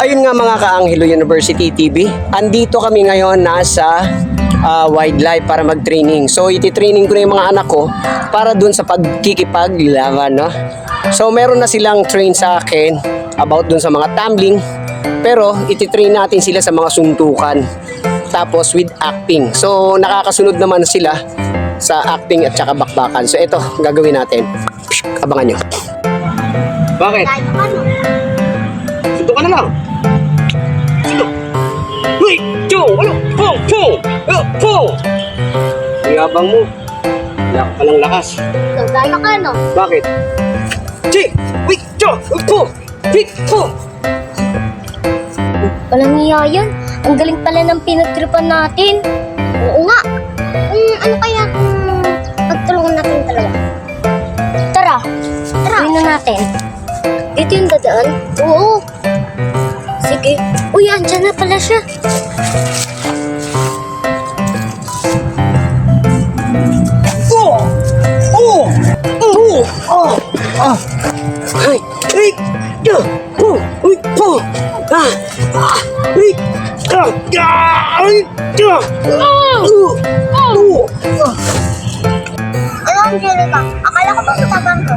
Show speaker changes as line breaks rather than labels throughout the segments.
Ayun nga mga ka-Anghelo University TV, andito kami ngayon nasa wildlife para mag-training. So iti-training ko na yung mga anak ko para dun sa pagkikipaglaban, no? So meron na silang train sa akin about dun sa mga tumbling, pero iti-train natin sila sa mga suntukan. Tapos with acting. So nakakasunod naman sila sa acting at saka bakbakan. So ito, gagawin natin. Abangan nyo. Bakit? Suntukan na lang. Suntuk. Uy! Chu! Ano? Pong! Pong! Pong! Yabang mo. Wala ka palang lakas.
Gagana ka, no?
Bakit? Chi! Uy! Chu! Pong! Pit! Pong!
Walang iya yan. Ang galing pala ng pinagtripan natin. Oo nga. Ano kaya kung pagtulungan natin talaga? Tara. Tara. Gawin na natin. Dito yung dadaan? Oo. Sige. Uy, andyan na pala siya.
Oh! Oh! Oh! Oh! Ah! Ay! Ay! Ja! Oh! Uy! Oh! Ah! Ah! Ay! Ah! Ja! Ay! Ja! Oh! Oh!
Ano ang gano'n ka? Akala ko ba sa tabang ko?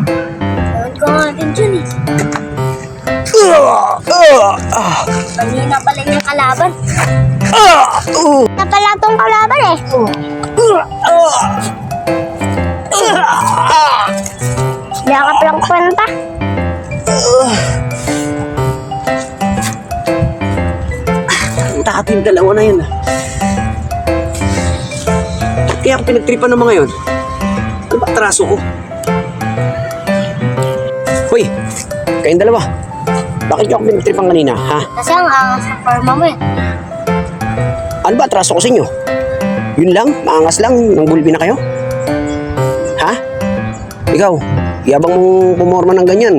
Ewan ko nga din dyan eh. Kanina pala yung kalaban. Na pala tong kalaban eh. Yakap lang kwenta.
Ang takot yung dalawa na yun. Kaya ako pinagtripan ng mga yun. Ano ba atraso ko? Hoy! Kayong dalawa. Bakit niyo ako pinagtripan kanina, ha?
Kasi ang angas ng forma mo eh.
Ano ba atraso ko sa inyo? Yun lang? Maangas lang? Nang bulbi na kayo? Ha? Ikaw, yabang mong pumorma ng ganyan.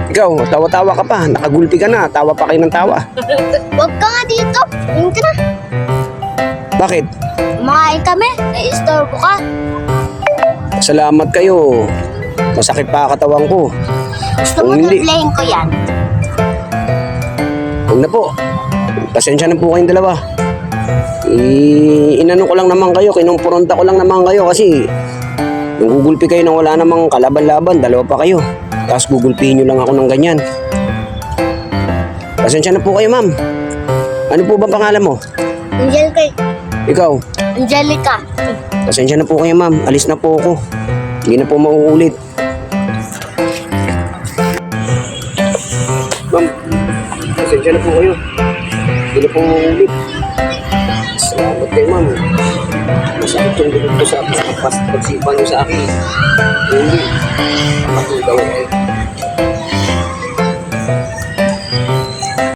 Ikaw, tawa-tawa ka pa. Nakagulpi ka na. Tawa pa kayo ng tawa.
Huwag ka nga dito. Ayun ka na.
Bakit?
Kumakain kami. Nai-istorbo ka.
Salamat kayo. Masakit pa katawan ko.
Gusto mo
Kung hindi,
triplehin ko yan.
huwag na po. Pasensya na po kayong dalawa. Inano ko lang naman kayo. Kinumpronta ko lang naman kayo kasi nagugulpi kayo nang wala namang kalaban-laban. Dalawa pa kayo. Tapos gugulpihin nyo lang ako ng ganyan. Pasensya na po kayo, ma'am. Ano po ba pangalan mo?
Angelica.
Ikaw?
Angelica.
Pasensya na po kayo, ma'am. Alis na po ako. Hindi na po mauulit. Ma'am, pasensya na po kayo. Hindi na po mauulit. Salamat kayo, ma'am. Masakit yung dito sa pagsipan nyo sa akin. Hindi. Matugaw kayo.